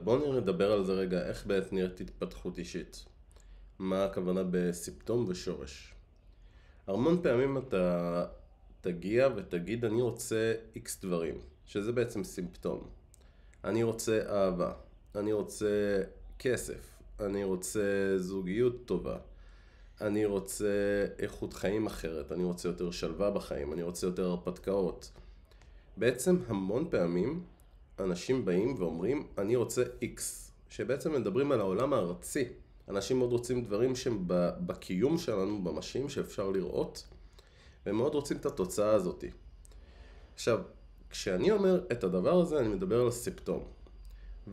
בואו נדבר על זה רגע, איך בעצם נראית התפתחות אישית. מה הכוונה בסימפטום ושורש. המון פעמים אתה תגיע ותגיד אני רוצה X דברים, שזה בעצם סימפטום. אני רוצה אהבה, אני רוצה כסף, אני רוצה זוגיות טובה, אני רוצה איכות חיים אחרת, אני רוצה יותר שלווה בחיים, אני רוצה יותר הרפתקאות. בעצם המון פעמים אנשים באים ואומרים אני רוצה X, שבעצם מדברים על העולם הארצי. אנשים מאוד רוצים דברים שהם בקיום שלנו, ממשיים, שאפשר לראות, והם מאוד רוצים את התוצאה הזאת. עכשיו, כשאני אומר את הדבר הזה, אני מדבר על סימפטום.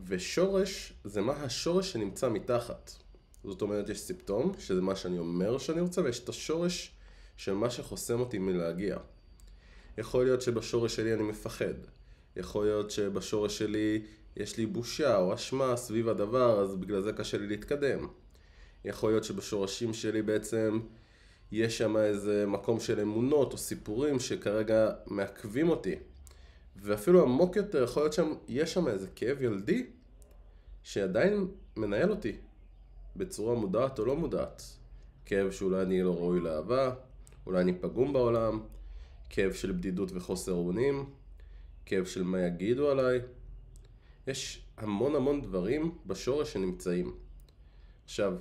ושורש זה מה השורש שנמצא מתחת. זאת אומרת, יש סימפטום, שזה מה שאני אומר שאני רוצה, ויש את השורש של מה שחוסם אותי מלהגיע. יכול להיות שבשורש שלי אני מפחד. יכול להיות שבשורש שלי יש לי בושה או אשמה סביב הדבר, אז בגלל זה קשה לי להתקדם. יכול להיות שבשורשים שלי בעצם יש שם איזה מקום של אמונות או סיפורים שכרגע מעכבים אותי. ואפילו עמוק יותר, יכול להיות שיש שם איזה כאב ילדי שעדיין מנהל אותי בצורה מודעת או לא מודעת. כאב שאולי אני לא ראוי לאהבה, אולי אני פגום בעולם, כאב של בדידות וחוסר אונים, כאב של מה יגידו עליי. יש המון דברים בשורש שנמצאים. עכשיו,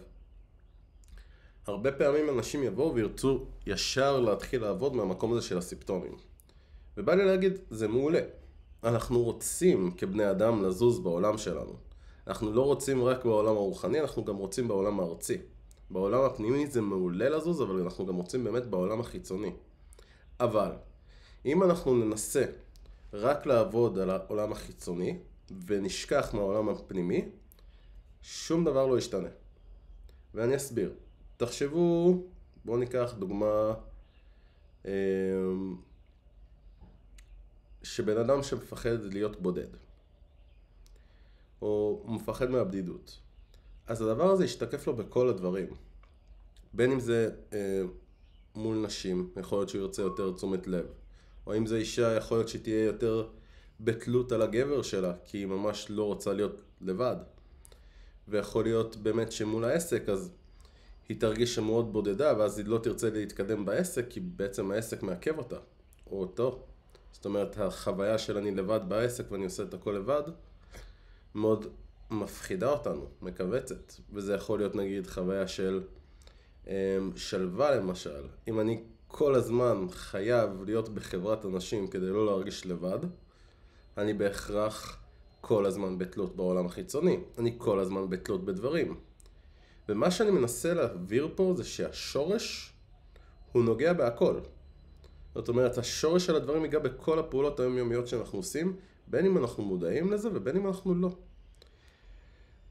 הרבה פעמים אנשים יבואו וירצו ישר להתחיל לעבוד מהמקום הזה של הסימפטומים. ובא לי להגיד, זה מעולה. אנחנו רוצים כבני אדם לזוז בעולם שלנו. אנחנו לא רוצים רק בעולם הרוחני, אנחנו גם רוצים בעולם הארצי. בעולם הפנימי זה מעולה לזוז, אבל אנחנו גם רוצים באמת בעולם החיצוני. אבל, אם אנחנו ננסה רק לעבוד על העולם החיצוני, ונשכח מהעולם הפנימי, שום דבר לא ישתנה. ואני אסביר. תחשבו, בואו ניקח דוגמה, שבן אדם שמפחד להיות בודד, או מפחד מהבדידות. אז הדבר הזה ישתקף לו בכל הדברים. בין אם זה מול נשים, יכול להיות שהוא ירצה יותר תשומת לב. או אם זה אישה, יכול להיות שהיא תהיה יותר בתלות על הגבר שלה, כי היא ממש לא רוצה להיות לבד. ויכול להיות באמת שמול העסק, אז היא תרגיש שמאוד בודדה, ואז היא לא תרצה להתקדם בעסק, כי בעצם העסק מעכב אותה, או אותו. זאת אומרת, החוויה של אני לבד בעסק ואני עושה את הכל לבד, מאוד מפחידה אותנו, מקווצת. וזה יכול להיות נגיד חוויה של שלווה למשל. אם אני כל הזמן חייב להיות בחברת אנשים כדי לא להרגיש לבד, אני בהכרח כל הזמן בתלות בעולם החיצוני. אני כל הזמן בתלות בדברים. ומה שאני מנסה להעביר פה זה שהשורש הוא נוגע בהכל. זאת אומרת, השורש של הדברים ייגע בכל הפעולות היומיומיות שאנחנו עושים, בין אם אנחנו מודעים לזה ובין אם אנחנו לא.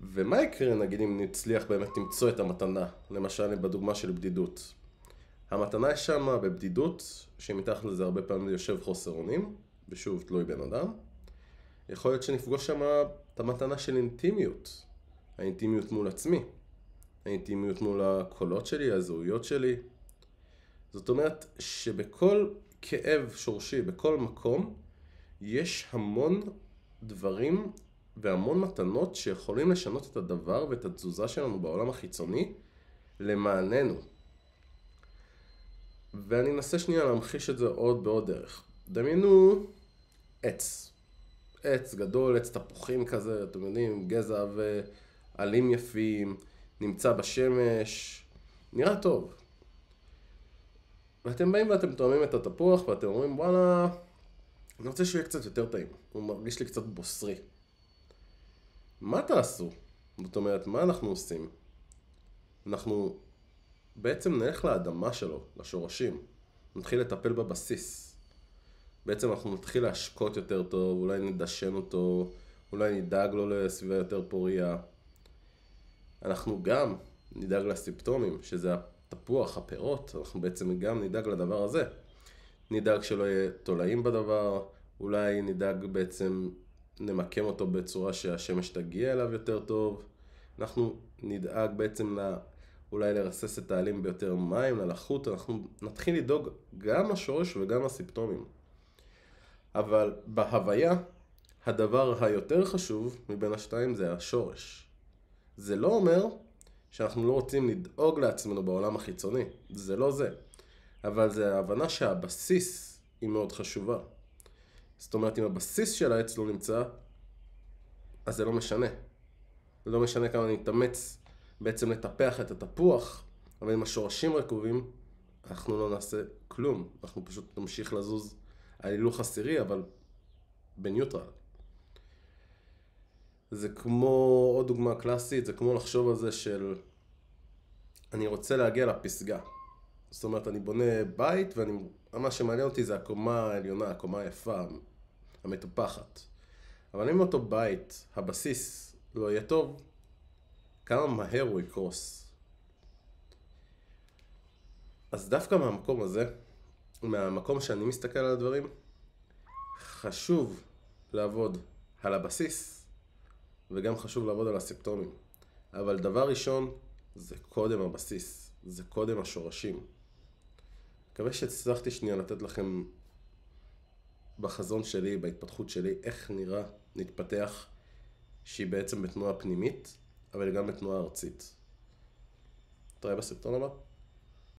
ומה יקרה נגיד אם נצליח באמת למצוא את המתנה, למשל בדוגמה של בדידות. המתנה יש שם בבדידות, שמתחת לזה הרבה פעמים יושב חוסר אונים, ושוב תלוי בן אדם. יכול להיות שנפגוש שם את המתנה של אינטימיות, האינטימיות מול עצמי, האינטימיות מול הקולות שלי, הזהויות שלי. זאת אומרת שבכל כאב שורשי, בכל מקום, יש המון דברים והמון מתנות שיכולים לשנות את הדבר ואת התזוזה שלנו בעולם החיצוני למעננו. ואני אנסה שנייה להמחיש את זה עוד בעוד דרך. דמיינו עץ. עץ גדול, עץ תפוחים כזה, אתם יודעים, גזע ועלים יפים, נמצא בשמש, נראה טוב. ואתם באים ואתם תואמים את התפוח ואתם אומרים, וואלה, אני רוצה שהוא יהיה קצת יותר טעים. הוא מרגיש לי קצת בוסרי. מה תעשו? זאת אומרת, מה אנחנו עושים? אנחנו בעצם נלך לאדמה שלו, לשורשים. נתחיל לטפל בבסיס. בעצם אנחנו נתחיל להשקות יותר טוב, אולי נדשן אותו, אולי נדאג לו לסביבה יותר פוריה. אנחנו גם נדאג לסימפטומים, שזה התפוח, הפירות, אנחנו בעצם גם נדאג לדבר הזה. נדאג שלא יהיה תולעים בדבר, אולי נדאג בעצם נמקם אותו בצורה שהשמש תגיע אליו יותר טוב. אנחנו נדאג בעצם אולי לרסס את העלים ביותר מים, ללחות, אנחנו נתחיל לדאוג גם לשורש וגם לסימפטומים. אבל בהוויה, הדבר היותר חשוב מבין השתיים זה השורש. זה לא אומר שאנחנו לא רוצים לדאוג לעצמנו בעולם החיצוני, זה לא זה. אבל זה ההבנה שהבסיס היא מאוד חשובה. זאת אומרת, אם הבסיס של העץ לא נמצא, אז זה לא משנה. זה לא משנה כמה אני מתאמץ בעצם לטפח את התפוח, אבל אם השורשים רקובים, אנחנו לא נעשה כלום. אנחנו פשוט נמשיך לזוז על הילוך הסירי, אבל בניוטרל. זה כמו, עוד דוגמה קלאסית, זה כמו לחשוב על זה של אני רוצה להגיע לפסגה. זאת אומרת, אני בונה בית, ומה שמעניין אותי זה הקומה העליונה, הקומה היפה, המטופחת. אבל אם אותו בית, הבסיס, לא יהיה טוב, כמה מהר הוא יקרוס. אז דווקא מהמקום הזה, מהמקום שאני מסתכל על הדברים, חשוב לעבוד על הבסיס, וגם חשוב לעבוד על הסימפטומים. אבל דבר ראשון, זה קודם הבסיס, זה קודם השורשים. מקווה שהצלחתי שנייה לתת לכם בחזון שלי, בהתפתחות שלי, איך נראה נתפתח שהיא בעצם בתנועה פנימית, אבל גם בתנועה ארצית. תראה בסרטון הבא.